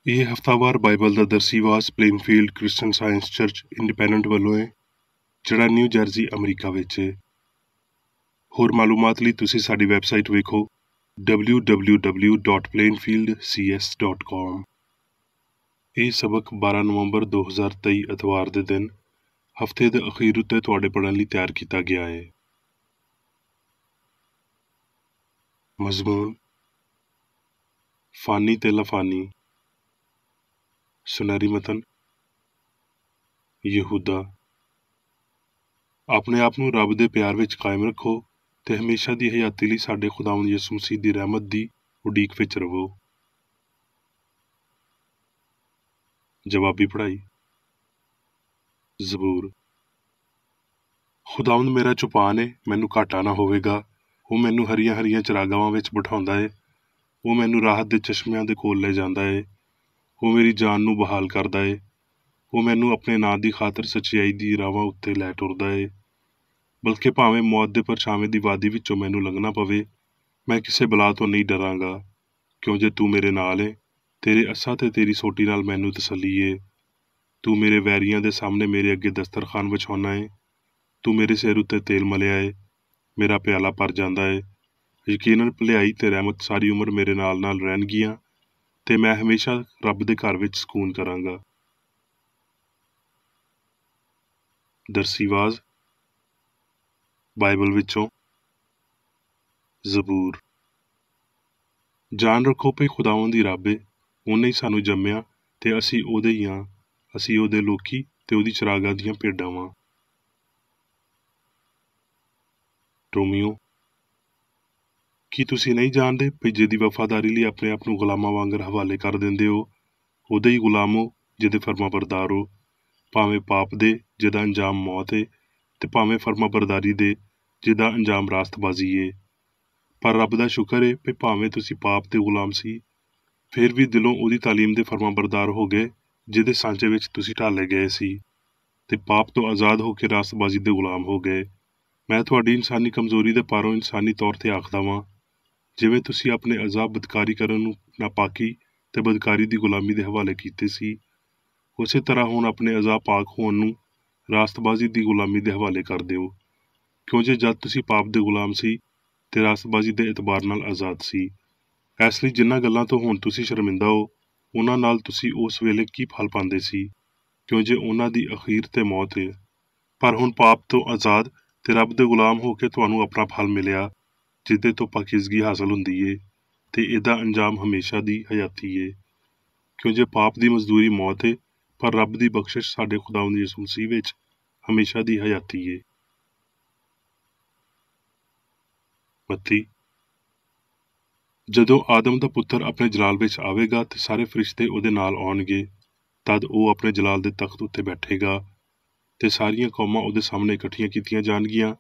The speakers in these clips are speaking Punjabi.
ਇਹ ਹਫ਼ਤਾਵਾਰ ਬਾਈਬਲ ਦਾ ਦਰਸੀ ਵਾਸ Plainfield Christian Science Church Independent ਵੱਲੋਂ ਹੈ, ਜਿਹੜਾ ਨਿਊ ਜਰਸੀ ਅਮਰੀਕਾ ਵਿੱਚ ਹੈ। ਹੋਰ ਮਾਲੂਮਾਤ ਲਈ ਤੁਸੀਂ ਸਾਡੀ ਵੈਬਸਾਈਟ ਵੇਖੋ www.plainfieldcs.com। ਇਹ ਸਬਕ 12 ਨਵੰਬਰ 2023 ਐਤਵਾਰ ਦੇ ਦਿਨ ਹਫ਼ਤੇ ਦੇ ਅਖੀਰ ਉੱਤੇ ਤੁਹਾਡੇ ਪੜ੍ਹਨ ਲਈ ਤਿਆਰ ਕੀਤਾ ਗਿਆ ਹੈ। ਮਜ਼ਮੂਨ ਫਾਨੀ ਤੇ ਲਾਫਾਨੀ। ਸੁਨਹਿਰੀ ਮਤਨ ਯਹੂਦਾ। ਆਪਣੇ ਆਪ ਨੂੰ ਰੱਬ ਦੇ ਪਿਆਰ ਵਿੱਚ ਕਾਇਮ ਰੱਖੋ ਤੇ ਹਮੇਸ਼ਾ ਦੀ ਹਯਾਤੀ ਲਈ ਸਾਡੇ ਖੁਦਾਵੰਦ ਯਿਸੂ ਮਸੀਹ ਦੀ ਰਹਿਮਤ ਦੀ ਉਡੀਕ ਵਿੱਚ ਰਹੋ। ਜਵਾਬੀ ਪੜ੍ਹਾਈ। ਜ਼ਬੂਰ। ਖੁਦਾਵੰਦ ਮੇਰਾ ਚੁਪਾਨ ਹੈ, ਮੈਨੂੰ ਘਾਟਾ ਨਾ ਹੋਵੇਗਾ। ਉਹ ਮੈਨੂੰ ਹਰੀਆਂ ਹਰੀਆਂ ਚਰਾਗਾਹਾਂ ਵਿੱਚ ਬਿਠਾਉਂਦਾ ਹੈ। ਉਹ ਮੈਨੂੰ ਰਾਹਤ ਦੇ ਚਸ਼ਮਿਆਂ ਦੇ ਕੋਲ ਲੈ ਜਾਂਦਾ ਹੈ। ਉਹ ਮੇਰੀ ਜਾਨ ਨੂੰ ਬਹਾਲ ਕਰਦਾ ਹੈ। ਉਹ ਮੈਨੂੰ ਆਪਣੇ ਨਾਂ ਦੀ ਖਾਤਰ ਸੱਚਾਈ ਦੀ ਰਾਹਾਂ ਉੱਤੇ ਲੈ ਟੁਰਦਾ ਹੈ। ਬਲਕਿ ਭਾਵੇਂ ਮੌਤ ਦੇ ਪਰਛਾਵੇਂ ਦੀ ਵਾਦੀ ਵਿੱਚੋਂ ਮੈਨੂੰ ਲੰਘਣਾ ਪਵੇ, ਮੈਂ ਕਿਸੇ ਬਲਾ ਤੋਂ ਨਹੀਂ ਡਰਾਂਗਾ, ਕਿਉਂ ਜੇ ਤੂੰ ਮੇਰੇ ਨਾਲ ਹੈ। ਤੇਰੇ ਅੱਸਾਂ ਤੇ ਤੇਰੀ ਸੋਟੀ ਨਾਲ ਮੈਨੂੰ ਤਸੱਲੀ ਹੈ। ਤੂੰ ਮੇਰੇ ਵੈਰੀਆਂ ਦੇ ਸਾਹਮਣੇ ਮੇਰੇ ਅੱਗੇ ਦਸਤਰਖਾਨ ਵਿਛਾਉਣਾ ਹੈ। ਤੂੰ ਮੇਰੇ ਸਿਰ ਉੱਤੇ ਤੇਲ ਮਲਿਆ ਹੈ, ਮੇਰਾ ਪਿਆਲਾ ਭਰ ਜਾਂਦਾ ਹੈ। ਯਕੀਨਨ ਭਲਾਈ ਤੇ ਰਹਿਮਤ ਸਾਰੀ ਉਮਰ ਮੇਰੇ ਨਾਲ ਰਹਿਣਗੀਆਂ ਤੇ ਮੈਂ ਹਮੇਸ਼ਾ ਰੱਬ ਦੇ ਘਰ ਵਿੱਚ ਸਕੂਨ ਕਰਾਂਗਾ। ਦਰਸੀਵਾਜ਼ ਬਾਈਬਲ ਵਿੱਚੋਂ ਜ਼ਬੂਰ। ਜਾਣ ਰੱਖੋ ਭਈ ਖੁਦਾਵੰਦ ਹੀ ਰੱਬ ਏ। ਉਹਨੇ ਹੀ ਸਾਨੂੰ ਜੰਮਿਆ ਤੇ ਅਸੀਂ ਉਹਦੇ ਹੀ ਹਾਂ। ਅਸੀਂ ਉਹਦੇ ਲੋਕੀ ਤੇ ਉਹਦੀ ਚਰਾਗਾਂ ਦੀਆਂ ਭੇਡਾਂ ਵਾਂ। ਰੋਮੀਓ। ਕੀ ਤੁਸੀਂ ਨਹੀਂ ਜਾਣਦੇ ਭਈ ਜਿਹਦੀ ਵਫਾਦਾਰੀ ਲਈ ਆਪਣੇ ਆਪ ਨੂੰ ਗੁਲਾਮਾਂ ਵਾਂਗਰ ਹਵਾਲੇ ਕਰ ਦਿੰਦੇ ਹੋ, ਉਹਦੇ ਹੀ ਗੁਲਾਮ ਹੋ ਜਿਹਦੇ ਫਰਮਾਬਰਦਾਰ ਹੋ, ਭਾਵੇਂ ਪਾਪ ਦੇ ਜਿਹਦਾ ਅੰਜਾਮ ਮੌਤ ਏ ਤੇ ਭਾਵੇਂ ਫਰਮਾਬਰਦਾਰੀ ਦੇ ਜਿਹਦਾ ਅੰਜਾਮ ਰਾਸਤਬਾਜ਼ੀ ਏ। ਪਰ ਰੱਬ ਦਾ ਸ਼ੁਕਰ ਏ ਭਈ ਭਾਵੇਂ ਤੁਸੀਂ ਪਾਪ ਦੇ ਗੁਲਾਮ ਸੀ, ਫਿਰ ਵੀ ਦਿਲੋਂ ਉਹਦੀ ਤਾਲੀਮ ਦੇ ਫਰਮਾਬਰਦਾਰ ਹੋ ਗਏ ਜਿਹਦੇ ਸਾਂਚੇ ਵਿੱਚ ਤੁਸੀਂ ਢਾਲੇ ਗਏ ਸੀ, ਤੇ ਪਾਪ ਤੋਂ ਆਜ਼ਾਦ ਹੋ ਕੇ ਰਾਸਤਬਾਜ਼ੀ ਦੇ ਗੁਲਾਮ ਹੋ ਗਏ। ਮੈਂ ਤੁਹਾਡੀ ਇਨਸਾਨੀ ਕਮਜ਼ੋਰੀ ਦੇ ਪਾਰੋਂ ਇਨਸਾਨੀ ਤੌਰ ਤੇ ਆਖਦਾ ਵਾਂ, ਜਿਵੇਂ ਤੁਸੀਂ ਆਪਣੇ ਅਜ਼ਾਬ ਬਦਕਾਰੀ ਕਰਨ ਨੂੰ ਨਾਪਾਕੀ ਤੇ ਬਦਕਾਰੀ ਦੀ ਗੁਲਾਮੀ ਦੇ ਹਵਾਲੇ ਕੀਤੇ ਸੀ, ਉਸੇ ਤਰ੍ਹਾਂ ਹੁਣ ਆਪਣੇ ਅਜ਼ਾਬ ਪਾਕ ਹੋਣ ਨੂੰ ਰਾਸਤਬਾਜ਼ੀ ਦੀ ਗੁਲਾਮੀ ਦੇ ਹਵਾਲੇ ਕਰ ਦਿਓ। ਕਿਉਂ ਜੇ ਜਦ ਤੁਸੀਂ ਪਾਪ ਦੇ ਗੁਲਾਮ ਸੀ ਤੇ ਰਾਸਤਬਾਜ਼ੀ ਦੇ ਇਤਬਾਰ ਨਾਲ ਆਜ਼ਾਦ ਸੀ। ਇਸ ਲਈ ਜਿਨ੍ਹਾਂ ਗੱਲਾਂ ਤੋਂ ਹੁਣ ਤੁਸੀਂ ਸ਼ਰਮਿੰਦਾ ਹੋ, ਉਹਨਾਂ ਨਾਲ ਤੁਸੀਂ ਉਸ ਵੇਲੇ ਕੀ ਫਲ ਪਾਉਂਦੇ ਸੀ, ਕਿਉਂ ਜੇ ਉਹਨਾਂ ਦੀ ਅਖੀਰ ਤੇ ਮੌਤ ਹੈ। ਪਰ ਹੁਣ ਪਾਪ ਤੋਂ ਆਜ਼ਾਦ ਤੇ ਰੱਬ ਦੇ ਗੁਲਾਮ ਹੋ ਕੇ ਤੁਹਾਨੂੰ ਆਪਣਾ ਫਲ ਮਿਲਿਆ, ਜਿਹਦੇ ਤੋਂ ਪਾਕੀਜ਼ਗੀ ਹਾਸਲ ਹੁੰਦੀ ਏ ਤੇ ਇਹਦਾ ਅੰਜਾਮ ਹਮੇਸ਼ਾ ਦੀ ਹਯਾਤੀ ਏ। ਕਿਉਂ ਜੇ ਪਾਪ ਦੀ ਮਜ਼ਦੂਰੀ ਮੌਤ ਏ, ਪਰ ਰੱਬ ਦੀ ਬਖਸ਼ਿਸ਼ ਸਾਡੇ ਖੁਦਾਵੰਦ ਯਿਸੂ ਮਸੀਹ ਵਿੱਚ ਹਮੇਸ਼ਾ ਦੀ ਹਯਾਤੀ ਏ। ਮੱਤੀ। ਜਦੋਂ ਆਦਮ ਦਾ ਪੁੱਤਰ ਆਪਣੇ ਜਲਾਲ ਵਿੱਚ ਆਵੇਗਾ ਤੇ ਸਾਰੇ ਫਰਿਸ਼ਤੇ ਉਹਦੇ ਨਾਲ ਆਉਣਗੇ, ਤਦ ਉਹ ਆਪਣੇ ਜਲਾਲ ਦੇ ਤਖਤ ਉੱਤੇ ਬੈਠੇਗਾ ਤੇ ਸਾਰੀਆਂ ਕੌਮਾਂ ਉਹਦੇ ਸਾਹਮਣੇ ਇਕੱਠੀਆਂ ਕੀਤੀਆਂ ਜਾਣਗੀਆਂ,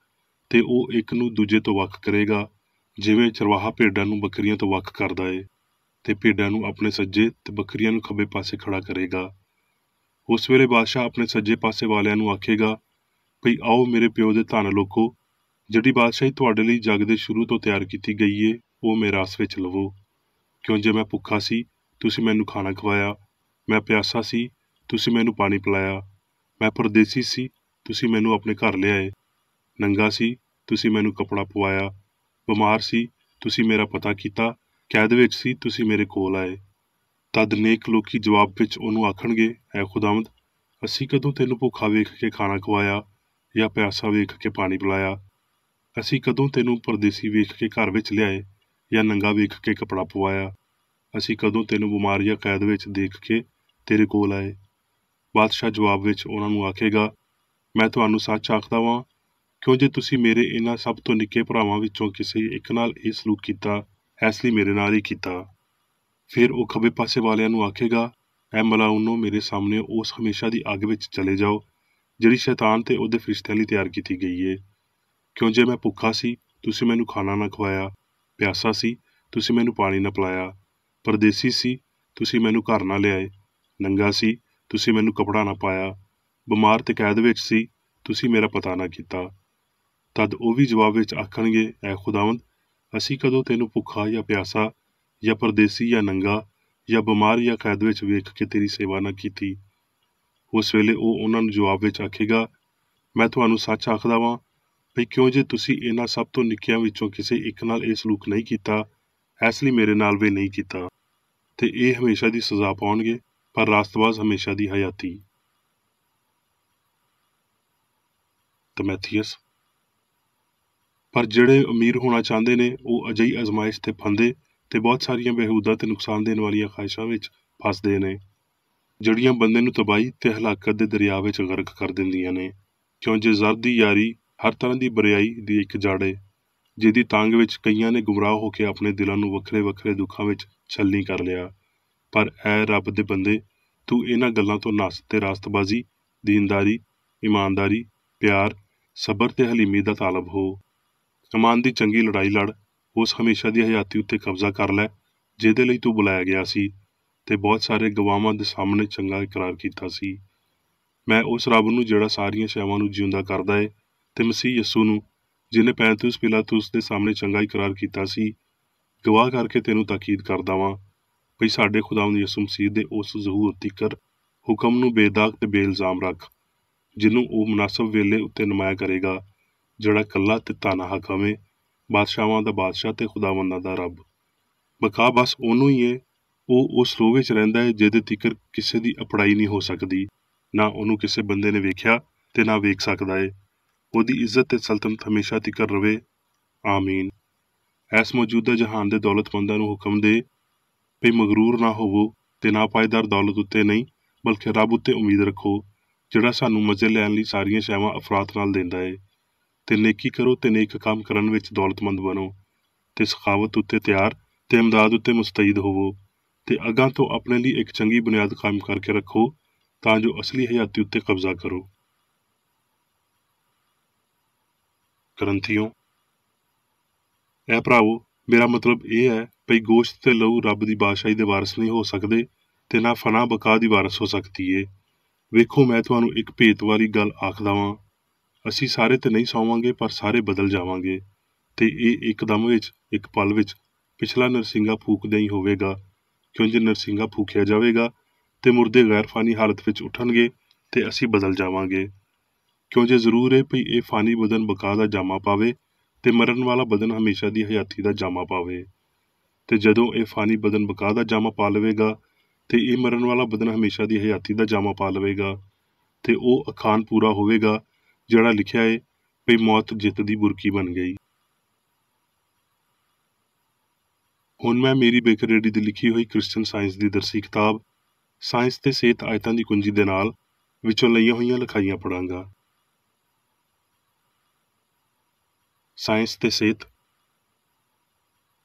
ਤੇ ਉਹ ਇੱਕ ਨੂੰ ਦੂਜੇ ਤੋਂ ਵੱਖ ਕਰੇਗਾ, ਜਿਵੇਂ ਚਰਵਾਹਾ ਭੇਡਾਂ ਨੂੰ ਬੱਕਰੀਆਂ ਤੋਂ ਵੱਖ ਕਰਦਾ ਏ, ਤੇ ਭੇਡਾਂ ਨੂੰ ਆਪਣੇ ਸੱਜੇ ਤੇ ਬੱਕਰੀਆਂ ਨੂੰ ਖੱਬੇ ਪਾਸੇ ਖੜਾ ਕਰੇਗਾ। ਉਸ ਵੇਲੇ ਬਾਦਸ਼ਾਹ ਆਪਣੇ ਸੱਜੇ ਪਾਸੇ ਵਾਲਿਆਂ ਨੂੰ ਆਖੇਗਾ, ਭਈ ਆਓ ਮੇਰੇ ਪਿਓ ਦੇ ਧਨ ਲੋਕੋ, ਜਿਹੜੀ ਬਾਦਸ਼ਾਹੀ ਤੁਹਾਡੇ ਲਈ ਜੱਗ ਦੇ ਸ਼ੁਰੂ ਤੋਂ ਤਿਆਰ ਕੀਤੀ ਗਈ ਏ, ਉਹ ਮੇਰਾਸ ਵਿੱਚ ਲਵੋ। ਕਿਉਂ ਜੇ ਮੈਂ ਭੁੱਖਾ ਸੀ, ਤੁਸੀਂ ਮੈਨੂੰ ਖਾਣਾ ਖਵਾਇਆ, ਮੈਂ ਪਿਆਸਾ ਸੀ, ਤੁਸੀਂ ਮੈਨੂੰ ਪਾਣੀ ਪਿਲਾਇਆ, ਮੈਂ ਪਰਦੇਸੀ ਸੀ, ਤੁਸੀਂ ਮੈਨੂੰ ਆਪਣੇ ਘਰ ਲਿਆਏ, ਨੰਗਾ ਸੀ, ਤੁਸੀਂ ਮੈਨੂੰ ਕੱਪੜਾ ਪਵਾਇਆ, ਬਿਮਾਰ ਸੀ, ਤੁਸੀਂ ਮੇਰਾ ਪਤਾ ਕੀਤਾ, ਕੈਦ ਵਿੱਚ ਸੀ, ਤੁਸੀਂ ਮੇਰੇ ਕੋਲ ਆਏ। ਤਦ ਨੇਕ ਲੋਕੀ ਜਵਾਬ ਵਿੱਚ ਉਹਨੂੰ ਆਖਣਗੇ, ਐ ਖੁਦਾਵੰਦ, ਅਸੀਂ ਕਦੋਂ ਤੈਨੂੰ ਭੁੱਖਾ ਵੇਖ ਕੇ ਖਾਣਾ ਖਵਾਇਆ ਜਾਂ ਪਿਆਸਾ ਵੇਖ ਕੇ ਪਾਣੀ ਪਿਲਾਇਆ? ਅਸੀਂ ਕਦੋਂ ਤੈਨੂੰ ਪਰਦੇਸੀ ਵੇਖ ਕੇ ਘਰ ਵਿੱਚ ਲਿਆਏ ਜਾਂ ਨੰਗਾ ਵੇਖ ਕੇ ਕੱਪੜਾ ਪਵਾਇਆ? ਅਸੀਂ ਕਦੋਂ ਤੈਨੂੰ ਬਿਮਾਰ ਜਾਂ ਕੈਦ ਵਿੱਚ ਦੇਖ ਕੇ ਤੇਰੇ ਕੋਲ ਆਏ? ਬਾਦਸ਼ਾਹ ਜਵਾਬ ਵਿੱਚ ਉਹਨਾਂ ਨੂੰ ਆਖੇਗਾ, ਮੈਂ ਤੁਹਾਨੂੰ ਸੱਚ ਆਖਦਾ ਵਾਂ, ਕਿਉਂ ਜੇ ਤੁਸੀਂ ਮੇਰੇ ਇਹਨਾਂ ਸਭ ਤੋਂ ਨਿੱਕੇ ਭਰਾਵਾਂ ਵਿੱਚੋਂ ਕਿਸੇ ਇੱਕ ਨਾਲ ਇਹ ਸਲੂਕ ਕੀਤਾ, ਇਸ ਲਈ ਮੇਰੇ ਨਾਲ ਹੀ ਕੀਤਾ। ਫਿਰ ਉਹ ਖੱਬੇ ਪਾਸੇ ਵਾਲਿਆਂ ਨੂੰ ਆਖੇਗਾ, ਐ ਮਲਾਉਨੋ, ਮੇਰੇ ਸਾਹਮਣੇ ਉਸ ਹਮੇਸ਼ਾ ਦੀ ਅੱਗ ਵਿੱਚ ਚਲੇ ਜਾਓ, ਜਿਹੜੀ ਸ਼ੈਤਾਨ ਤੇ ਉਹਦੇ ਫਰਿਸ਼ਤਿਆਂ ਲਈ ਤਿਆਰ ਕੀਤੀ ਗਈ ਏ। ਕਿਉਂ ਜੇ ਮੈਂ ਭੁੱਖਾ ਸੀ, ਤੁਸੀਂ ਮੈਨੂੰ ਖਾਣਾ ਨਾ ਖਵਾਇਆ, ਪਿਆਸਾ ਸੀ, ਤੁਸੀਂ ਮੈਨੂੰ ਪਾਣੀ ਨਾ ਪਿਲਾਇਆ, ਪਰਦੇਸੀ ਸੀ, ਤੁਸੀਂ ਮੈਨੂੰ ਘਰ ਨਾ ਲਿਆਏ, ਨੰਗਾ ਸੀ, ਤੁਸੀਂ ਮੈਨੂੰ ਕੱਪੜਾ ਨਾ ਪਾਇਆ, ਬਿਮਾਰ ਤੇ ਕੈਦ ਵਿੱਚ ਸੀ, ਤੁਸੀਂ ਮੇਰਾ ਪਤਾ ਨਾ ਕੀਤਾ। ਤਦ ਉਹ ਵੀ ਜਵਾਬ ਵਿੱਚ ਆਖਣਗੇ, ਐ ਖੁਦਾਵੰਦ, ਅਸੀਂ ਕਦੋਂ ਤੈਨੂੰ ਭੁੱਖਾ ਜਾਂ ਪਿਆਸਾ ਜਾਂ ਪਰਦੇਸੀ ਜਾਂ ਨੰਗਾ ਜਾਂ ਬਿਮਾਰ ਜਾਂ ਕੈਦ ਵਿੱਚ ਵੇਖ ਕੇ ਤੇਰੀ ਸੇਵਾ ਨਾ ਕੀਤੀ। ਉਸ ਵੇਲੇ ਉਹ ਉਹਨਾਂ ਨੂੰ ਜਵਾਬ ਵਿੱਚ ਆਖੇਗਾ, ਮੈਂ ਤੁਹਾਨੂੰ ਸੱਚ ਆਖਦਾ ਵਾਂ ਭਈ ਕਿਉਂ ਜੇ ਤੁਸੀਂ ਇਹਨਾਂ ਸਭ ਤੋਂ ਨਿੱਕਿਆਂ ਵਿੱਚੋਂ ਕਿਸੇ ਇੱਕ ਨਾਲ ਇਹ ਸਲੂਕ ਨਹੀਂ ਕੀਤਾ, ਇਸ ਲਈ ਮੇਰੇ ਨਾਲ ਵੀ ਨਹੀਂ ਕੀਤਾ। ਤੇ ਇਹ ਹਮੇਸ਼ਾ ਦੀ ਸਜ਼ਾ ਪਾਉਣਗੇ, ਪਰ ਰਾਸਤਬਾਜ਼ ਹਮੇਸ਼ਾ ਦੀ ਹਯਾਤੀ। ਤਮੈਥੀਅਸ। ਪਰ ਜਿਹੜੇ ਅਮੀਰ ਹੋਣਾ ਚਾਹੁੰਦੇ ਨੇ ਉਹ ਅਜਿਹੀ ਅਜ਼ਮਾਇਸ਼ ਤੇ ਫੰਦੇ ਤੇ ਬਹੁਤ ਸਾਰੀਆਂ ਬੇਹੂਦਾ ਤੇ ਨੁਕਸਾਨ ਦੇਣ ਵਾਲੀਆਂ ਖਾਹਿਸ਼ਾਂ ਵਿੱਚ ਫਸਦੇ ਨੇ, ਜਿਹੜੀਆਂ ਬੰਦੇ ਨੂੰ ਤਬਾਹੀ ਤੇ ਹਲਾਕਤ ਦੇ ਦਰਿਆ ਵਿੱਚ ਗਰਕ ਕਰ ਦਿੰਦੀਆਂ ਨੇ। ਕਿਉਂ ਜੇ ਜ਼ਰ ਦੀ ਯਾਰੀ ਹਰ ਤਰ੍ਹਾਂ ਦੀ ਬੁਰਿਆਈ ਦੀ ਇੱਕ ਜੜ ਏ, ਜਿਹਦੀ ਤੰਗ ਵਿੱਚ ਕਈਆਂ ਨੇ ਗੁੰਮਰਾਹ ਹੋ ਕੇ ਆਪਣੇ ਦਿਲਾਂ ਨੂੰ ਵੱਖਰੇ ਵੱਖਰੇ ਦੁੱਖਾਂ ਵਿੱਚ ਛਲਣੀ ਕਰ ਲਿਆ। ਪਰ ਐ ਰੱਬ ਦੇ ਬੰਦੇ, ਤੂੰ ਇਹਨਾਂ ਗੱਲਾਂ ਤੋਂ ਨੱਸ ਤੇ ਰਾਸਤਬਾਜ਼ੀ, ਦੀਨਦਾਰੀ, ਇਮਾਨਦਾਰੀ, ਪਿਆਰ, ਸਬਰ ਤੇ ਹਲੀਮੀ ਦਾ ਤਾਲਬ ਹੋ। ਅਮਾਨ ਦੀ ਚੰਗੀ ਲੜਾਈ ਲੜ, ਉਸ ਹਮੇਸ਼ਾ ਦੀ ਹਯਾਤੀ ਉੱਤੇ ਕਬਜ਼ਾ ਕਰ ਲੈ ਜਿਹਦੇ ਲਈ ਤੂੰ ਬੁਲਾਇਆ ਗਿਆ ਸੀ ਤੇ ਬਹੁਤ ਸਾਰੇ ਗਵਾਹਾਂ ਦੇ ਸਾਹਮਣੇ ਚੰਗਾ ਇਕਰਾਰ ਕੀਤਾ ਸੀ। ਮੈਂ ਉਸ ਰੱਬ ਨੂੰ ਜਿਹੜਾ ਸਾਰੀਆਂ ਸ਼ੈਵਾਂ ਨੂੰ ਜਿਉਂਦਾ ਕਰਦਾ ਏ ਤੇ ਮਸੀਹ ਯਸੂ ਨੂੰ ਜਿਹਨੇ ਪੈਂਤੂਸ ਪਿਲਾਤੂਸ ਦੇ ਸਾਹਮਣੇ ਚੰਗਾ ਇਕਰਾਰ ਕੀਤਾ ਸੀ, ਗਵਾਹ ਕਰਕੇ ਤੈਨੂੰ ਤਾਕੀਦ ਕਰਦਾ ਵਾਂ ਭਈ ਸਾਡੇ ਖੁਦਾਵੰਦ ਯਿਸੂ ਮਸੀਹ ਦੇ ਉਸ ਜ਼ਹੂਰ ਤੀਕਰ ਹੁਕਮ ਨੂੰ ਬੇਦਾਗ ਤੇ ਬੇਇਲਜ਼ਾਮ ਰੱਖ, ਜਿਹਨੂੰ ਉਹ ਮੁਨਾਸਬ ਵੇਲੇ ਉੱਤੇ ਨਮਾਇਆ ਕਰੇਗਾ, ਜਿਹੜਾ ਕੱਲਾ ਤੇ ਤਾਨਾ ਹਾਕਮ ਏ, ਬਾਦਸ਼ਾਹਾਂ ਦਾ ਬਾਦਸ਼ਾਹ ਤੇ ਖੁਦਾਵੰਦਾਂ ਦਾ ਰੱਬ। ਬਕਾ ਬਸ ਉਹਨੂੰ ਹੀ ਏ। ਉਹ ਉਸ ਰੋਹ ਵਿੱਚ ਰਹਿੰਦਾ ਏ ਜਿਹਦੇ ਤੀਕਰ ਕਿਸੇ ਦੀ ਅਪੜਾਈ ਨਹੀਂ ਹੋ ਸਕਦੀ, ਨਾ ਉਹਨੂੰ ਕਿਸੇ ਬੰਦੇ ਨੇ ਵੇਖਿਆ ਤੇ ਨਾ ਵੇਖ ਸਕਦਾ ਏ। ਉਹਦੀ ਇੱਜ਼ਤ ਤੇ ਸਲਤਨਤ ਹਮੇਸ਼ਾ ਤੀਕਰ ਰਵੇ। ਆਮੀਨ। ਐਸ ਮੌਜੂਦਾ ਜਹਾਨ ਦੇ ਦੌਲਤਮੰਦਾਂ ਨੂੰ ਹੁਕਮ ਦੇ ਭਈ ਮਗਰੂਰ ਨਾ ਹੋਵੋ ਤੇ ਨਾ ਪਾਇਦਾਰ ਦੌਲਤ ਉੱਤੇ ਨਹੀਂ, ਬਲਕਿ ਰੱਬ ਉੱਤੇ ਉਮੀਦ ਰੱਖੋ, ਜਿਹੜਾ ਸਾਨੂੰ ਮਜ਼ੇ ਲੈਣ ਲਈ ਸਾਰੀਆਂ ਸ਼ੈਵਾਂ ਅਫਰਾਤ ਨਾਲ ਦਿੰਦਾ ਏ। ਤੇ ਨੇਕੀ ਕਰੋ ਤੇ ਨੇਕ ਕੰਮ ਕਰਨ ਵਿੱਚ ਦੌਲਤਮੰਦ ਬਣੋ, ਤੇ ਸਖਾਵਤ ਉੱਤੇ ਤਿਆਰ ਤੇ ਇਮਦਾਦ ਉੱਤੇ ਮੁਸਤੈਦ ਹੋਵੋ, ਤੇ ਅਗਾਂਹ ਤੋਂ ਆਪਣੇ ਲਈ ਇੱਕ ਚੰਗੀ ਬੁਨਿਆਦ ਕਾਇਮ ਕਰਕੇ ਰੱਖੋ, ਤਾਂ ਜੋ ਅਸਲੀ ਹਯਾਤੀ ਉੱਤੇ ਕਬਜ਼ਾ ਕਰੋ। ਕਰੰਥੀਓ। ਇਹ ਭਰਾਵੋ, ਮੇਰਾ ਮਤਲਬ ਇਹ ਹੈ ਭਈ ਗੋਸ਼ਤ ਤੇ ਲਹੂ ਰੱਬ ਦੀ ਬਾਦਸ਼ਾਹੀ ਦੇ ਵਾਰਸ ਨਹੀਂ ਹੋ ਸਕਦੇ ਤੇ ਨਾ ਫਨਾ ਬਕਾ ਦੀ ਵਾਰਸ ਹੋ ਸਕਦੀ ਏ। ਵੇਖੋ, ਮੈਂ ਤੁਹਾਨੂੰ ਇੱਕ ਭੇਤ ਵਾਲੀ ਗੱਲ ਆਖਦਾ ਵਾਂ, ਅਸੀਂ ਸਾਰੇ ਤੇ ਨਹੀਂ ਸੌਵਾਂਗੇ, ਪਰ ਸਾਰੇ ਬਦਲ ਜਾਵਾਂਗੇ। ਤੇ ਇਹ ਇੱਕਦਮ ਵਿੱਚ, ਇੱਕ ਪਲ ਵਿੱਚ ਪਿਛਲਾ ਨਰਸਿੰਗਾ ਫੂਕਦਿਆਂ ਹੀ ਹੋਵੇਗਾ। ਕਿਉਂ ਜੇ ਨਰਸਿੰਗਾ ਫੂਕਿਆ ਜਾਵੇਗਾ ਤੇ ਮੁਰਦੇ ਗੈਰ ਫਾਨੀ ਹਾਲਤ ਵਿੱਚ ਉੱਠਣਗੇ ਤੇ ਅਸੀਂ ਬਦਲ ਜਾਵਾਂਗੇ। ਕਿਉਂ ਜੇ ਜ਼ਰੂਰ ਹੈ ਭਈ ਇਹ ਫਾਨੀ ਬਦਨ ਬਕਾ ਦਾ ਜਾਮਾ ਪਾਵੇ ਤੇ ਮਰਨ ਵਾਲਾ ਬਦਨ ਹਮੇਸ਼ਾ ਦੀ ਹਯਾਤੀ ਦਾ ਜਾਮਾ ਪਾਵੇ। ਤੇ ਜਦੋਂ ਇਹ ਫਾਨੀ ਬਦਨ ਬਕਾ ਦਾ ਜਾਮਾ ਪਾ ਲਵੇਗਾ ਤੇ ਇਹ ਮਰਨ ਵਾਲਾ ਬਦਨ ਹਮੇਸ਼ਾ ਦੀ ਹਯਾਤੀ ਦਾ ਜਾਮਾ ਪਾ ਲਵੇਗਾ, ਤੇ ਉਹ ਅਖਾਨ ਪੂਰਾ ਹੋਵੇਗਾ ਜਿਹੜਾ ਲਿਖਿਆ ਏ ਭਈ ਮੌਤ ਜਿੱਤ ਦੀ ਬੁਰਕੀ ਬਣ ਗਈ। ਹੁਣ ਮੈਂ ਮੇਰੀ ਬੇਕਰੇਡੀ ਦੀ ਲਿਖੀ ਹੋਈ ਕ੍ਰਿਸਚਨ ਸਾਇੰਸ ਦੀ ਦਰਸੀ ਕਿਤਾਬ ਸਾਇੰਸ ਤੇ ਸਿਹਤ ਆਇਤਾਂ ਦੀ ਕੁੰਜੀ ਦੇ ਨਾਲ ਵਿੱਚੋਂ ਲਈਆਂ ਹੋਈਆਂ ਲਿਖਾਈਆਂ ਪੜਾਂਗਾ। ਸਾਇੰਸ ਤੇ ਸਿਹਤ।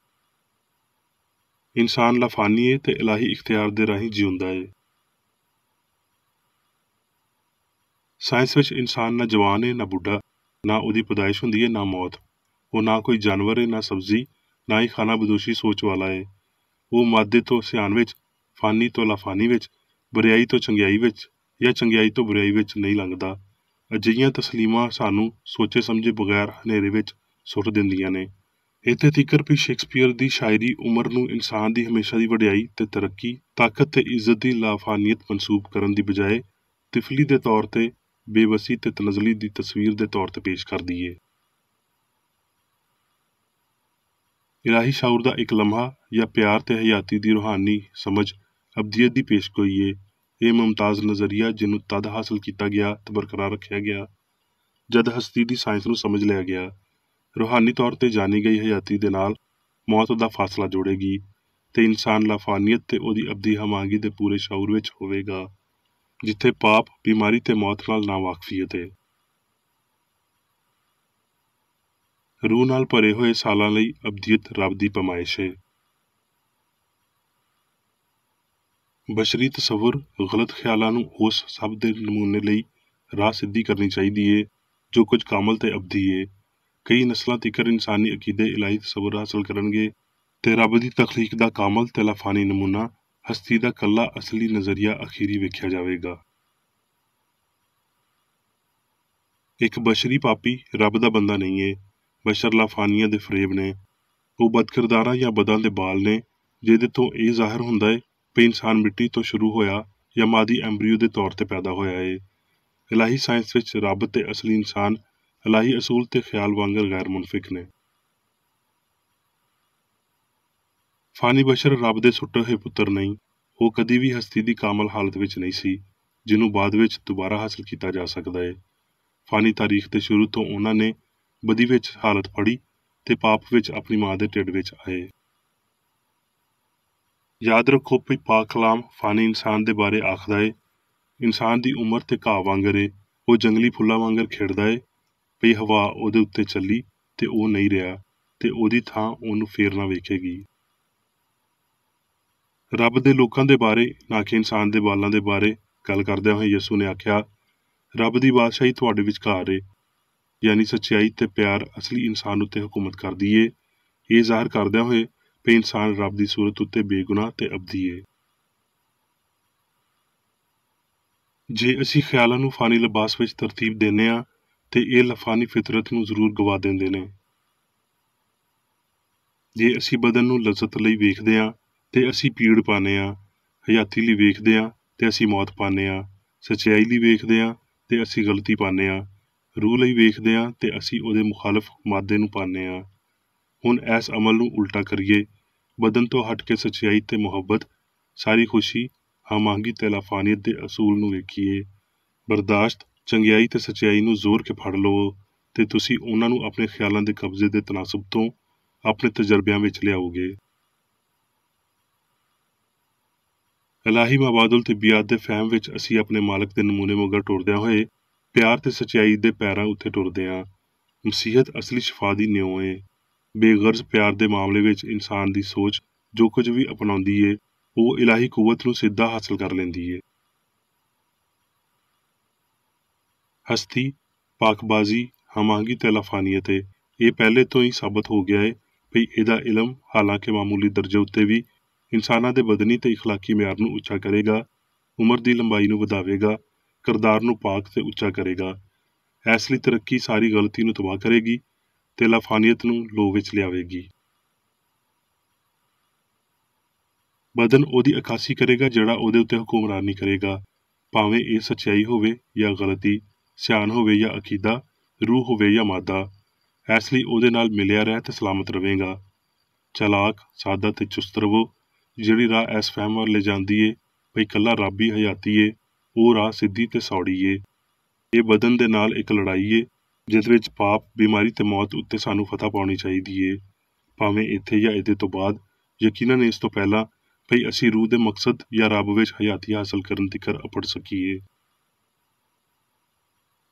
ਇਨਸਾਨ ਲਾਫਾਨੀ ਏ ਤੇ ਇਲਾਹੀ ਇਖਤਿਆਰ ਦੇ ਰਾਹੀਂ ਜਿਉਂਦਾ ਏ। ਸਾਇੰਸ ਵਿੱਚ ਇਨਸਾਨ ਨਾ ਜਵਾਨ ਏ ਨਾ ਬੁੱਢਾ, ਨਾ ਉਹਦੀ ਪੈਦਾਇਸ਼ ਹੁੰਦੀ ਏ ਨਾ ਮੌਤ। ਉਹ ਨਾ ਕੋਈ ਜਾਨਵਰ ਏ ਨਾ ਸਬਜ਼ੀ, ਨਾ ਹੀ ਖਾਨਾ ਬਦੋਸ਼ੀ ਸੋਚ ਵਾਲਾ ਏ। ਉਹ ਮਾਦੇ ਤੋਂ ਸਿਆਣ ਵਿੱਚ, ਫਾਨੀ ਤੋਂ ਲਾਫਾਨੀ ਵਿੱਚ, ਬੁਰਿਆਈ ਤੋਂ ਚੰਗਿਆਈ ਵਿੱਚ ਜਾਂ ਚੰਗਿਆਈ ਤੋਂ ਬੁਰਿਆਈ ਵਿੱਚ ਨਹੀਂ ਲੰਘਦਾ। ਅਜਿਹੀਆਂ ਤਸਲੀਮਾਂ ਸਾਨੂੰ ਸੋਚੇ ਸਮਝੇ ਬਗੈਰ ਹਨੇਰੇ ਵਿੱਚ ਸੁੱਟ ਦਿੰਦੀਆਂ ਨੇ। ਇੱਥੇ ਤੀਕਰ ਵੀ ਸ਼ੇਕਸਪੀਅਰ ਦੀ ਸ਼ਾਇਰੀ ਉਮਰ ਨੂੰ ਇਨਸਾਨ ਦੀ ਹਮੇਸ਼ਾ ਦੀ ਵਡਿਆਈ ਤੇ ਤਰੱਕੀ, ਤਾਕਤ ਤੇ ਇੱਜ਼ਤ ਦੀ ਲਾਫਾਨੀਅਤ ਮਨਸੂਬ ਕਰਨ ਦੀ ਬਜਾਏ ਤਿਫਲੀ ਦੇ ਤੌਰ ਤੇ ਬੇਵਸੀ ਤੇ ਤਨਜ਼ਲੀ ਦੀ ਤਸਵੀਰ ਦੇ ਤੌਰ ਤੇ ਪੇਸ਼ ਕਰਦੀ ਏ। ਇਲਾਹੀ ਸ਼ਾਉਰ ਦਾ ਇੱਕ ਲਮਹਾ ਜਾਂ ਪਿਆਰ ਤੇ ਹਯਾਤੀ ਦੀ ਰੂਹਾਨੀ ਸਮਝ ਅਬਦੀਅਤ ਦੀ ਪੇਸ਼ਗੋਈ ਏ। ਇਹ ਮੁਮਤਾਜ਼ ਨਜ਼ਰੀਆ ਜਿਹਨੂੰ ਤਦ ਹਾਸਲ ਕੀਤਾ ਗਿਆ ਤੇ ਬਰਕਰਾਰ ਰੱਖਿਆ ਗਿਆ ਜਦ ਹਸਤੀ ਦੀ ਸਾਇੰਸ ਨੂੰ ਸਮਝ ਲਿਆ ਗਿਆ। ਰੂਹਾਨੀ ਤੌਰ ਤੇ ਜਾਣੀ ਗਈ ਹਯਾਤੀ ਦੇ ਨਾਲ ਮੌਤ ਦਾ ਫਾਸਲਾ ਜੋੜੇਗੀ ਤੇ ਇਨਸਾਨ ਲਾਫਾਨੀਅਤ ਤੇ ਉਹਦੀ ਅਬਦੀ ਹਮਾਂਗੀ ਦੇ ਪੂਰੇ ਸ਼ਾਉਰ ਵਿੱਚ ਹੋਵੇਗਾ, ਜਿੱਥੇ ਪਾਪ, ਬਿਮਾਰੀ ਤੇ ਮੌਤ ਨਾਲ ਨਾਵਾਕਫੀਅਤ ਏ। ਰੂਹ ਨਾਲ ਭਰੇ ਹੋਏ ਸਾਲਾਂ ਲਈ ਅਬਦੀਅਤ ਰੱਬ ਦੀ ਪਮਾਇਸ਼ ਏ। ਬਸ਼ਰੀ ਤਸਵੁਰ ਗਲਤ ਖਿਆਲਾਂ ਨੂੰ ਉਸ ਸਭ ਦੇ ਨਮੂਨੇ ਲਈ ਰਾਹ ਸਿੱਧੀ ਕਰਨੀ ਚਾਹੀਦੀ ਏ ਜੋ ਕੁਝ ਕਾਮਲ ਤੇ ਅਬਦੀ ਏ। ਕਈ ਨਸਲਾਂ ਤੀਕਰ ਇਨਸਾਨੀ ਅਕੀਦੇ ਇਲਾਹੀ ਤਸਵੁਰ ਹਾਸਲ ਕਰਨਗੇ ਤੇ ਰੱਬ ਦੀ ਤਖਲੀਕ ਦਾ ਕਾਮਲ ਤੇ ਲਾਫਾਨੀ ਨਮੂਨਾ, ਹਸਤੀ ਦਾ ਕੱਲਾ ਅਸਲੀ ਨਜ਼ਰੀਆ ਅਖੀਰੀ ਵੇਖਿਆ ਜਾਵੇਗਾ। ਇੱਕ ਬਸ਼ਰੀ ਪਾਪੀ ਰੱਬ ਦਾ ਬੰਦਾ ਨਹੀਂ ਏ। ਬਸ਼ਰ ਲਾਫਾਨੀਆਂ ਦੇ ਫਰੇਬ ਨੇ। ਉਹ ਬਦਕਿਰਦਾਰਾਂ ਜਾਂ ਬਦਾਂ ਦੇ ਬਾਲ ਨੇ ਜਿਹਦੇ ਤੋਂ ਇਹ ਜ਼ਾਹਿਰ ਹੁੰਦਾ ਏ ਵੀ ਇਨਸਾਨ ਮਿੱਟੀ ਤੋਂ ਸ਼ੁਰੂ ਹੋਇਆ ਜਾਂ ਮਾਦੀ ਐਂਬਰੀਓ ਦੇ ਤੌਰ ਤੇ ਪੈਦਾ ਹੋਇਆ ਹੈ। ਇਲਾਹੀ ਸਾਇੰਸ ਵਿੱਚ ਰੱਬ ਤੇ ਅਸਲੀ ਇਨਸਾਨ ਇਲਾਹੀ ਅਸੂਲ ਤੇ ਖਿਆਲ ਵਾਂਗਰ ਗੈਰ ਮੁਨਫਿਕ ਨੇ। ਫਾਨੀ ਬਸ਼ਰ ਰੱਬ ਦੇ ਸੁੱਟੇ ਹੋਏ ਪੁੱਤਰ ਨਹੀਂ। ਉਹ ਕਦੀ ਵੀ ਹਸਤੀ ਦੀ ਕਾਮਲ ਹਾਲਤ ਵਿੱਚ ਨਹੀਂ ਸੀ ਜਿਹਨੂੰ ਬਾਅਦ ਵਿੱਚ ਦੁਬਾਰਾ ਹਾਸਲ ਕੀਤਾ ਜਾ ਸਕਦਾ ਹੈ। ਫਾਨੀ ਤਾਰੀਖ ਦੇ ਸ਼ੁਰੂ ਤੋਂ ਉਹਨਾਂ ਨੇ ਬਦੀ ਵਿੱਚ ਹਾਲਤ ਫੜੀ ਤੇ ਪਾਪ ਵਿੱਚ ਆਪਣੀ ਮਾਂ ਦੇ ਢਿੱਡ ਵਿੱਚ ਆਏ। ਯਾਦ ਰੱਖੋ ਵੀ ਪਾਕ ਕਲਾਮ ਫਾਨੀ ਇਨਸਾਨ ਦੇ ਬਾਰੇ ਆਖਦਾ ਏ, ਇਨਸਾਨ ਦੀ ਉਮਰ ਤੇ ਘਾਹ ਵਾਂਗਰ ਏ, ਉਹ ਜੰਗਲੀ ਫੁੱਲਾਂ ਵਾਂਗਰ ਖਿੜਦਾ ਏ। ਵੀ ਹਵਾ ਉਹਦੇ ਉੱਤੇ ਚੱਲੀ ਤੇ ਉਹ ਨਹੀਂ ਰਿਹਾ ਤੇ ਉਹਦੀ ਥਾਂ ਉਹਨੂੰ ਫੇਰ ਨਾ ਵੇਖੇਗੀ। ਰੱਬ ਦੇ ਲੋਕਾਂ ਦੇ ਬਾਰੇ ਨਾ ਕਿ ਇਨਸਾਨ ਦੇ ਬਾਲਾਂ ਦੇ ਬਾਰੇ ਗੱਲ ਕਰਦਿਆਂ ਹੋਏ ਯਿਸੂ ਨੇ ਆਖਿਆ, ਰੱਬ ਦੀ ਬਾਦਸ਼ਾਹੀ ਤੁਹਾਡੇ ਵਿਚਕਾਰ ਏ, ਯਾਨੀ ਸੱਚਾਈ ਤੇ ਪਿਆਰ ਅਸਲੀ ਇਨਸਾਨ ਉੱਤੇ ਹੁਕੂਮਤ ਕਰਦੀ ਏ। ਇਹ ਜ਼ਾਹਰ ਕਰਦਿਆਂ ਹੋਏ ਵੀ ਇਨਸਾਨ ਰੱਬ ਦੀ ਸੂਰਤ ਉੱਤੇ ਬੇਗੁਨਾਹ ਤੇ ਅਬਦੀ ਏ। ਜੇ ਅਸੀਂ ਖਿਆਲਾਂ ਨੂੰ ਫਾਨੀ ਲਿਬਾਸ ਵਿੱਚ ਤਰਤੀਬ ਦਿੰਦੇ ਹਾਂ ਤੇ ਇਹ ਲਫਾਨੀ ਫਿਤਰਤ ਨੂੰ ਜ਼ਰੂਰ ਗਵਾ ਦਿੰਦੇ ਨੇ। ਜੇ ਅਸੀਂ ਬਦਨ ਨੂੰ ਲਜ਼ਤ ਲਈ ਵੇਖਦੇ ਹਾਂ ਤੇ ਅਸੀਂ ਪੀੜ ਪਾਉਂਦੇ ਹਾਂ, ਹਯਾਤੀ ਲਈ ਵੇਖਦੇ ਹਾਂ ਤੇ ਅਸੀਂ ਮੌਤ ਪਾਉਂਦੇ ਹਾਂ, ਸੱਚਾਈ ਲਈ ਵੇਖਦੇ ਹਾਂ ਤੇ ਅਸੀਂ ਗਲਤੀ ਪਾਉਂਦੇ ਹਾਂ, ਰੂਹ ਲਈ ਵੇਖਦੇ ਹਾਂ ਤੇ ਅਸੀਂ ਉਹਦੇ ਮੁਖਾਲਫ ਮਾਦੇ ਨੂੰ ਪਾਉਂਦੇ ਹਾਂ। ਹੁਣ ਇਸ ਅਮਲ ਨੂੰ ਉਲਟਾ ਕਰੀਏ, ਬਦਨ ਤੋਂ ਹਟ ਕੇ ਸੱਚਾਈ ਤੇ ਮੁਹੱਬਤ, ਸਾਰੀ ਖੁਸ਼ੀ, ਹਮਾਂਗੀ ਤੇ ਲਾਫਾਨੀਅਤ ਦੇ ਅਸੂਲ ਨੂੰ ਵੇਖੀਏ। ਬਰਦਾਸ਼ਤ, ਚੰਗਿਆਈ ਤੇ ਸੱਚਾਈ ਨੂੰ ਜ਼ੋਰ ਕੇ ਫੜ ਲਵੋ ਤੇ ਤੁਸੀਂ ਉਹਨਾਂ ਨੂੰ ਆਪਣੇ ਖਿਆਲਾਂ ਦੇ ਕਬਜ਼ੇ ਦੇ ਤਨਾਸਬ ਤੋਂ ਆਪਣੇ ਤਜਰਬਿਆਂ ਵਿੱਚ ਲਿਆਓਗੇ। ਇਲਾਹੀ ਮਬਾਦੁਲ ਤਿੱਬੀਆਤ ਦੇ ਫਹਿਮ ਵਿੱਚ ਅਸੀਂ ਆਪਣੇ ਮਾਲਕ ਦੇ ਨਮੂਨੇ ਮਗਰ ਟੁਰਦਿਆਂ ਹੋਏ ਪਿਆਰ ਤੇ ਸੱਚਾਈ ਦੇ ਪੈਰਾਂ ਉੱਤੇ ਟੁਰਦੇ ਹਾਂ। ਮਸੀਹਤ ਅਸਲੀ ਸ਼ਿਫਾ ਦੀ ਨਿਉ ਏ। ਬੇਗਰਜ਼ ਪਿਆਰ ਦੇ ਮਾਮਲੇ ਵਿੱਚ ਇਨਸਾਨ ਦੀ ਸੋਚ ਜੋ ਕੁਝ ਵੀ ਅਪਣਾਉਂਦੀ ਏ ਉਹ ਇਲਾਹੀ ਕੁਵਤ ਨੂੰ ਸਿੱਧਾ ਹਾਸਲ ਕਰ ਲੈਂਦੀ ਏ। ਹਸਤੀ, ਪਾਕਬਾਜ਼ੀ, ਹਮਾਂਗੀ ਤੇ ਲਾਫਾਨੀਅਤ ਏ। ਇਹ ਪਹਿਲੇ ਤੋਂ ਹੀ ਸਾਬਤ ਹੋ ਗਿਆ ਏ ਵੀ ਇਹਦਾ ਇਲਮ ਹਾਲਾਂਕਿ ਮਾਮੂਲੀ ਦਰਜੇ ਉੱਤੇ ਵੀ ਇਨਸਾਨਾਂ ਦੇ ਬਦਨੀ ਤੇ ਇਖਲਾਕੀ ਮਿਆਰ ਨੂੰ ਉੱਚਾ ਕਰੇਗਾ, ਉਮਰ ਦੀ ਲੰਬਾਈ ਨੂੰ ਵਧਾਵੇਗਾ, ਕਿਰਦਾਰ ਨੂੰ ਪਾਕ ਤੇ ਉੱਚਾ ਕਰੇਗਾ। ਇਸ ਲਈ ਤਰੱਕੀ ਸਾਰੀ ਗਲਤੀ ਨੂੰ ਤਬਾਹ ਕਰੇਗੀ ਤੇ ਲਾਫਾਨੀਅਤ ਨੂੰ ਲੋਹ ਵਿੱਚ ਲਿਆਵੇਗੀ। ਬਦਨ ਉਹਦੀ ਅਕਾਸੀ ਕਰੇਗਾ ਜਿਹੜਾ ਉਹਦੇ ਉੱਤੇ ਹੁਕਮਰਾਨੀ ਕਰੇਗਾ, ਭਾਵੇਂ ਇਹ ਸੱਚਾਈ ਹੋਵੇ ਜਾਂ ਗਲਤੀ, ਸਿਆਣ ਹੋਵੇ ਜਾਂ ਅਕੀਦਾ, ਰੂਹ ਹੋਵੇ ਜਾਂ ਮਾਦਾ। ਇਸ ਲਈ ਉਹਦੇ ਨਾਲ ਮਿਲਿਆ ਰਹਿ ਤੇ ਸਲਾਮਤ ਰਵੇਗਾ। ਚਲਾਕ, ਸਾਦਾ ਤੇ ਚੁਸਤ ਰਵੋ। ਜਿਹੜੀ ਰਾਹ ਇਸ ਫਹਿਮ ਵੱਲ ਲੈ ਜਾਂਦੀ ਏ ਬਈ ਇਕੱਲਾ ਰੱਬ ਹੀ ਹਯਾਤੀ ਏ, ਉਹ ਰਾਹ ਸਿੱਧੀ ਤੇ ਸੌੜੀ ਏ। ਇਹ ਬਦਨ ਦੇ ਨਾਲ ਇੱਕ ਲੜਾਈ ਏ ਜਿਸ ਵਿੱਚ ਪਾਪ, ਬਿਮਾਰੀ ਤੇ ਮੌਤ ਉੱਤੇ ਸਾਨੂੰ ਫਤਹ ਪਾਉਣੀ ਚਾਹੀਦੀ ਏ, ਭਾਵੇਂ ਇੱਥੇ ਜਾਂ ਇਹਦੇ ਤੋਂ ਬਾਅਦ, ਯਕੀਨਨ ਇਸ ਤੋਂ ਪਹਿਲਾਂ ਭਈ ਅਸੀਂ ਰੂਹ ਦੇ ਮਕਸਦ ਜਾਂ ਰੱਬ ਵਿੱਚ ਹਯਾਤੀ ਹਾਸਲ ਕਰਨ ਤਿਕਰ ਅਪੜ ਸਕੀਏ।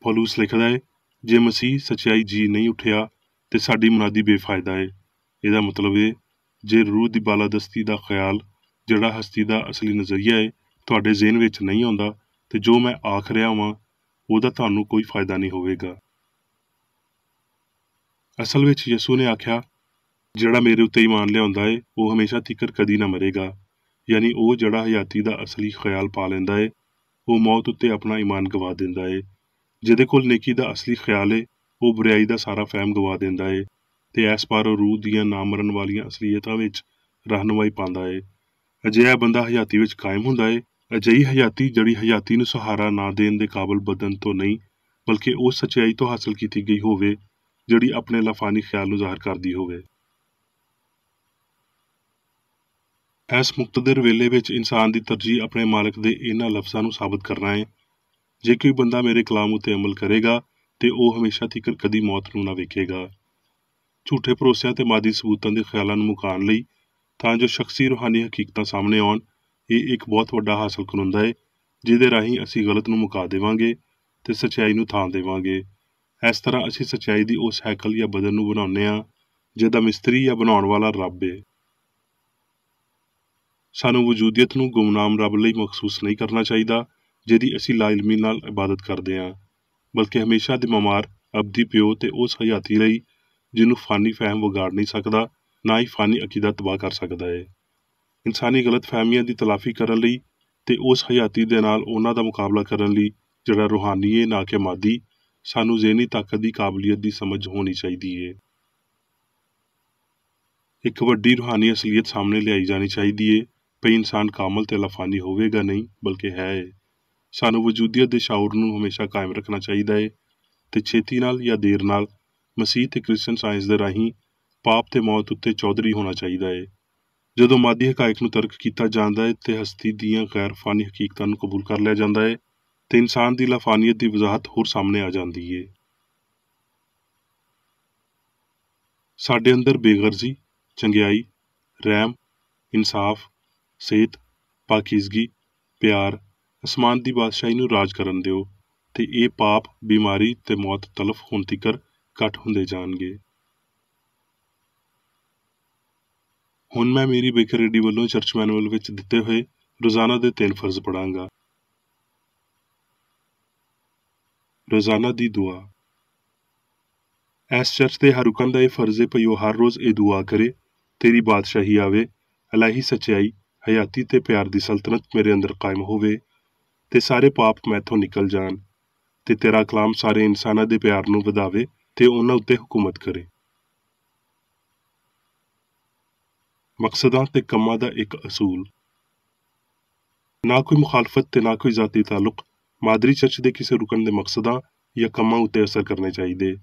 ਪੌਲੁਸ ਲਿਖਦਾ ਏ, ਜੇ ਮਸੀਹ ਸੱਚਾਈ ਜੀ ਨਹੀਂ ਉੱਠਿਆ ਤੇ ਸਾਡੀ ਮੁਨਾਦੀ ਬੇਫਾਇਦਾ ਏ। ਇਹਦਾ ਮਤਲਬ ਏ, ਜੇ ਰੂਹ ਦੀ ਬਾਲਾਦਸਤੀ ਦਾ ਖਿਆਲ ਜਿਹੜਾ ਹਸਤੀ ਦਾ ਅਸਲੀ ਨਜ਼ਰੀਆ ਏ ਤੁਹਾਡੇ ਜ਼ਿਹਨ ਵਿੱਚ ਨਹੀਂ ਆਉਂਦਾ ਤੇ ਜੋ ਮੈਂ ਆਖ ਰਿਹਾ ਵਾਂ ਉਹਦਾ ਤੁਹਾਨੂੰ ਕੋਈ ਫਾਇਦਾ ਨਹੀਂ ਹੋਵੇਗਾ। ਅਸਲ ਵਿੱਚ ਯਿਸੂ ਨੇ ਆਖਿਆ, ਜਿਹੜਾ ਮੇਰੇ ਉੱਤੇ ਈਮਾਨ ਲਿਆਉਂਦਾ ਏ ਉਹ ਹਮੇਸ਼ਾ ਤਿਕਰ ਕਦੀ ਨਾ ਮਰੇਗਾ। ਯਾਨੀ ਉਹ ਜਿਹੜਾ ਹਯਾਤੀ ਦਾ ਅਸਲੀ ਖਿਆਲ ਪਾ ਲੈਂਦਾ ਏ ਉਹ ਮੌਤ ਉੱਤੇ ਆਪਣਾ ਈਮਾਨ ਗਵਾ ਦਿੰਦਾ ਏ। ਜਿਹਦੇ ਕੋਲ ਨੇਕੀ ਦਾ ਅਸਲੀ ਖਿਆਲ ਏ ਉਹ ਬੁਰਾਈ ਦਾ ਸਾਰਾ ਫਹਿਮ ਗਵਾ ਦਿੰਦਾ ਏ ਤੇ ਇਸ ਪਾਰੋਂ ਰੂਹ ਦੀਆਂ ਨਾ ਮਰਨ ਵਾਲੀਆਂ ਅਸਲੀਅਤਾਂ ਵਿੱਚ ਰਹਿਨੁਮਾਈ ਪਾਉਂਦਾ ਏ। ਅਜਿਹਾ ਬੰਦਾ ਹਯਾਤੀ ਵਿੱਚ ਕਾਇਮ ਹੁੰਦਾ ਏ। ਅਜਿਹੀ ਹਯਾਤੀ ਜਿਹੜੀ ਹਯਾਤੀ ਨੂੰ ਸਹਾਰਾ ਨਾ ਦੇਣ ਦੇ ਕਾਬਲ ਬਦਨ ਤੋਂ ਨਹੀਂ ਬਲਕਿ ਉਸ ਸੱਚਾਈ ਤੋਂ ਹਾਸਲ ਕੀਤੀ ਗਈ ਹੋਵੇ ਜਿਹੜੀ ਆਪਣੇ ਲਾਫਾਨੀ ਖਿਆਲ ਨੂੰ ਜ਼ਾਹਰ ਕਰਦੀ ਹੋਵੇ। ਇਸ ਮੁਕਤਦਰ ਵੇਲੇ ਵਿੱਚ ਇਨਸਾਨ ਦੀ ਤਰਜੀਹ ਆਪਣੇ ਮਾਲਕ ਦੇ ਇਹਨਾਂ ਲਫ਼ਜ਼ਾਂ ਨੂੰ ਸਾਬਤ ਕਰਨਾ ਹੈ, ਜੇ ਕੋਈ ਬੰਦਾ ਮੇਰੇ ਕਲਾਮ ਉੱਤੇ ਅਮਲ ਕਰੇਗਾ ਤੇ ਉਹ ਹਮੇਸ਼ਾ ਤੀਕਰ ਕਦੀ ਮੌਤ ਨੂੰ ਨਾ ਵੇਖੇਗਾ। ਝੂਠੇ ਭਰੋਸਿਆਂ ਤੇ ਮਾਦੀ ਸਬੂਤਾਂ ਦੇ ਖਿਆਲਾਂ ਨੂੰ ਮੁਕਾਉਣ ਲਈ ਤਾਂ ਜੋ ਸ਼ਖਸੀ ਰੂਹਾਨੀ ਹਕੀਕਤਾਂ ਸਾਹਮਣੇ ਆਉਣ, ਇਹ ਇੱਕ ਬਹੁਤ ਵੱਡਾ ਹਾਸਲ ਕਰਉਂਦਾ ਹੈ ਜਿਹਦੇ ਰਾਹੀਂ ਅਸੀਂ ਗਲਤ ਨੂੰ ਮੁਕਾ ਦੇਵਾਂਗੇ ਤੇ ਸੱਚਾਈ ਨੂੰ ਥਾਂ ਦੇਵਾਂਗੇ। ਇਸ ਤਰ੍ਹਾਂ ਅਸੀਂ ਸੱਚਾਈ ਦੀ ਉਸ ਹੈਕਲ ਜਾਂ ਬਦਨ ਨੂੰ ਬਣਾਉਂਦੇ ਹਾਂ ਜਿਹਦਾ ਮਿਸਤਰੀ ਜਾਂ ਬਣਾਉਣ ਵਾਲਾ ਰੱਬ ਏ। ਸਾਨੂੰ ਵਜੂਦੀਅਤ ਨੂੰ ਗੁਮਨਾਮ ਰੱਬ ਲਈ ਮਖਸੂਸ ਨਹੀਂ ਕਰਨਾ ਚਾਹੀਦਾ ਜਿਹਦੀ ਅਸੀਂ ਲਾਇਲਮੀ ਨਾਲ ਇਬਾਦਤ ਕਰਦੇ ਹਾਂ, ਬਲਕਿ ਹਮੇਸ਼ਾ ਦੇ ਮਮਾਰ ਅਬਦੀ ਪਿਓ ਤੇ ਉਸ ਹਯਾਤੀ ਲਈ ਜਿਹਨੂੰ ਫਾਨੀ ਫਹਿਮ ਵਿਗਾੜ ਨਹੀਂ ਸਕਦਾ, ਨਾ ਹੀ ਫਾਨੀ ਅਕੀਦਾ ਤਬਾਹ ਕਰ ਸਕਦਾ ਹੈ। ਇਨਸਾਨੀ ਗਲਤ ਫਹਿਮੀਆਂ ਦੀ ਤਲਾਫੀ ਕਰਨ ਲਈ ਤੇ ਉਸ ਹਯਾਤੀ ਦੇ ਨਾਲ ਉਹਨਾਂ ਦਾ ਮੁਕਾਬਲਾ ਕਰਨ ਲਈ ਜਿਹੜਾ ਰੂਹਾਨੀ ਏ ਨਾ ਕਿ ਮਾਦੀ, ਸਾਨੂੰ ਜ਼ਿਹਨੀ ਤਾਕਤ ਦੀ ਕਾਬਲੀਅਤ ਦੀ ਸਮਝ ਹੋਣੀ ਚਾਹੀਦੀ ਏ। ਇੱਕ ਵੱਡੀ ਰੂਹਾਨੀ ਅਸਲੀਅਤ ਸਾਹਮਣੇ ਲਿਆਈ ਜਾਣੀ ਚਾਹੀਦੀ ਏ ਭਈ ਇਨਸਾਨ ਕਾਮਲ ਤੇ ਲਾਫਾਨੀ ਹੋਵੇਗਾ ਨਹੀਂ, ਬਲਕਿ ਹੈ। ਸਾਨੂੰ ਵਜੂਦੀਅਤ ਦੇ ਸ਼ਾਉਰ ਨੂੰ ਹਮੇਸ਼ਾ ਕਾਇਮ ਰੱਖਣਾ ਚਾਹੀਦਾ ਹੈ ਤੇ ਛੇਤੀ ਨਾਲ ਜਾਂ ਦੇਰ ਨਾਲ ਮਸੀਹ ਤੇ ਕ੍ਰਿਸਚਨ ਸਾਇੰਸ ਦੇ ਰਾਹੀਂ ਪਾਪ ਤੇ ਮੌਤ ਉੱਤੇ ਚੌਧਰੀ ਹੋਣਾ ਚਾਹੀਦਾ ਹੈ। ਜਦੋਂ ਮਾਦੀ ਹਕਾਇਕ ਨੂੰ ਤਰਕ ਕੀਤਾ ਜਾਂਦਾ ਹੈ ਤੇ ਹਸਤੀ ਦੀਆਂ ਗੈਰ ਫਾਨੀ ਹਕੀਕਤਾਂ ਨੂੰ ਕਬੂਲ ਕਰ ਲਿਆ ਜਾਂਦਾ ਹੈ ਤੇ ਇਨਸਾਨ ਦੀ ਲਾਫਾਨੀਅਤ ਦੀ ਵਜ਼ਾਹਤ ਹੋਰ ਸਾਹਮਣੇ ਆ ਜਾਂਦੀ ਹੈ। ਸਾਡੇ ਅੰਦਰ ਬੇਗਰਜ਼ੀ, ਚੰਗਿਆਈ, ਰਹਿਮ, ਇਨਸਾਫ, ਸਿਹਤ, ਪਾਕੀਜ਼ਗੀ, ਪਿਆਰ, ਅਸਮਾਨ ਦੀ ਬਾਦਸ਼ਾਹੀ ਨੂੰ ਰਾਜ ਕਰਨ ਦਿਓ ਤੇ ਇਹ ਪਾਪ, ਬਿਮਾਰੀ ਤੇ ਮੌਤ ਤਲਫ ਹੋਣ ਤੀਕਰ ਘੱਟ ਹੁੰਦੇ ਜਾਣਗੇ। ਹੁਣ ਮੈਂ ਮੇਰੀ ਬੇਕਰ ਰੇਡੀ ਵੱਲੋਂ ਚਰਚ ਮੈਨੂਅਲ ਵਿੱਚ ਦਿੱਤੇ ਹੋਏ ਰੋਜ਼ਾਨਾ ਦੇ 3 ਫਰਜ਼ ਪੜਾਂਗਾ। ਰੋਜ਼ਾਨਾ ਦੀ ਦੁਆ। ਇਸ ਚਰਚ ਦੇ ਹਰ ਰੁਕਨ ਦਾ ਇਹ ਫਰਜ਼ ਹੈ ਭਈ ਉਹ ਹਰ ਰੋਜ਼ ਇਹ ਦੁਆ ਕਰੇ, ਤੇਰੀ ਬਾਦਸ਼ਾਹੀ ਆਵੇ, ਇਲਾਹੀ ਸੱਚਾਈ, ਹਯਾਤੀ ਤੇ ਪਿਆਰ ਦੀ ਸਲਤਨਤ ਮੇਰੇ ਅੰਦਰ ਕਾਇਮ ਹੋਵੇ ਤੇ ਸਾਰੇ ਪਾਪ ਮੈਥੋਂ ਨਿਕਲ ਜਾਣ ਤੇ ਤੇਰਾ ਕਲਾਮ ਸਾਰੇ ਇਨਸਾਨਾਂ ਦੇ ਪਿਆਰ ਨੂੰ ਵਧਾਵੇ ਤੇ ਉਹਨਾਂ ਉੱਤੇ ਹੁਕੂਮਤ ਕਰੇ। ਮਕਸਦਾਂ ਤੇ ਕੰਮਾਂ ਦਾ ਇੱਕ ਅਸੂਲ। ਨਾ ਕੋਈ ਮੁਖਾਲਫਤ ਤੇ ਨਾ ਕੋਈ ਜ਼ਾਤੀ ਤਾਲੁਕ ਮਾਦਰੀ ਚਰਚ ਦੇ ਕਿਸੇ ਰੁਕਨ ਦੇ ਮਕਸਦਾਂ ਜਾਂ ਕੰਮਾਂ ਉੱਤੇ ਅਸਰ ਕਰਨੇ ਚਾਹੀਦੇ।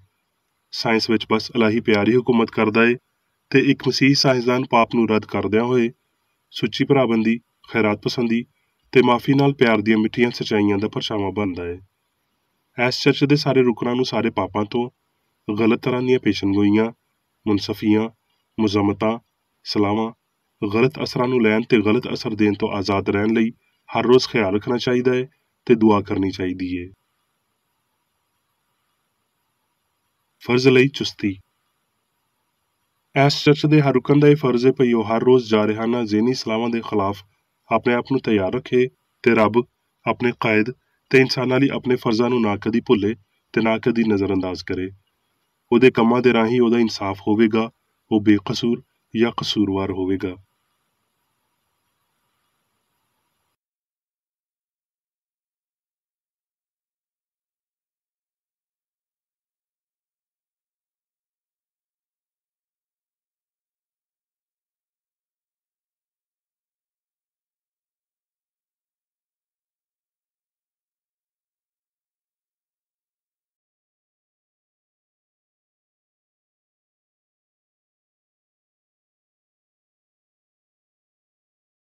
ਸਾਇੰਸ ਵਿੱਚ ਬਸ ਇਲਾਹੀ ਪਿਆਰ ਹੀ ਹੁਕੂਮਤ ਕਰਦਾ ਏ ਤੇ ਇੱਕ ਮਸੀਹੀ ਸਾਇੰਸਦਾਨ ਪਾਪ ਨੂੰ ਰੱਦ ਕਰਦਿਆਂ ਹੋਏ ਸੁੱਚੀ ਭਰਾਬੰਦੀ, ਖੈਰਾਤ ਪਸੰਦੀ ਤੇ ਮਾਫੀ ਨਾਲ ਪਿਆਰ ਦੀਆਂ ਮਿੱਠੀਆਂ ਸੱਚਾਈਆਂ ਦਾ ਪਰਛਾਵਾਂ ਬਣਦਾ ਏ। ਇਸ ਚਰਚ ਦੇ ਸਾਰੇ ਰੁਕਨਾਂ ਨੂੰ ਸਾਰੇ ਪਾਪਾਂ ਤੋਂ, ਗਲਤ ਤਰ੍ਹਾਂ ਦੀਆਂ ਪੇਸ਼ਨਗੋਈਆਂ, ਮੁਨਸਫੀਆਂ, ਮੁਜ਼ਮਤਾਂ, ਸਲਾਹਾਂ, ਗਲਤ ਅਸਰਾਂ ਨੂੰ ਲੈਣ ਤੇ ਗਲਤ ਅਸਰ ਦੇਣ ਤੋਂ ਆਜ਼ਾਦ ਰਹਿਣ ਲਈ ਹਰ ਰੋਜ਼ ਖਿਆਲ ਰੱਖਣਾ ਚਾਹੀਦਾ ਹੈ ਤੇ ਦੁਆ ਕਰਨੀ ਚਾਹੀਦੀ ਹੈ। ਫਰਜ਼ ਲਈ ਚੁਸਤੀ। ਇਸ ਚਰਚ ਦੇ ਹਰ ਰੁਕਨ ਦਾ ਇਹ ਫਰਜ਼ ਹੈ ਭਈ ਉਹ ਹਰ ਰੋਜ਼ ਜਾਰਿਹਾਨਾ ਜ਼ੇਨੀ ਸਲਾਹਾਂ ਦੇ ਖਿਲਾਫ ਆਪਣੇ ਆਪ ਨੂੰ ਤਿਆਰ ਰੱਖੇ ਤੇ ਰੱਬ, ਆਪਣੇ ਕਾਇਦ ਤੇ ਇਨਸਾਨਾਂ ਲਈ ਆਪਣੇ ਫਰਜ਼ਾਂ ਨੂੰ ਨਾ ਕਦੀ ਭੁੱਲੇ ਤੇ ਨਾ ਕਦੀ ਨਜ਼ਰਅੰਦਾਜ਼ ਕਰੇ। ਉਹਦੇ ਕੰਮਾਂ ਦੇ ਰਾਹੀਂ ਉਹਦਾ ਇਨਸਾਫ ਹੋਵੇਗਾ, ਉਹ ਬੇਕਸੂਰ ਜਾਂ ਕਸੂਰਵਾਰ ਹੋਵੇਗਾ।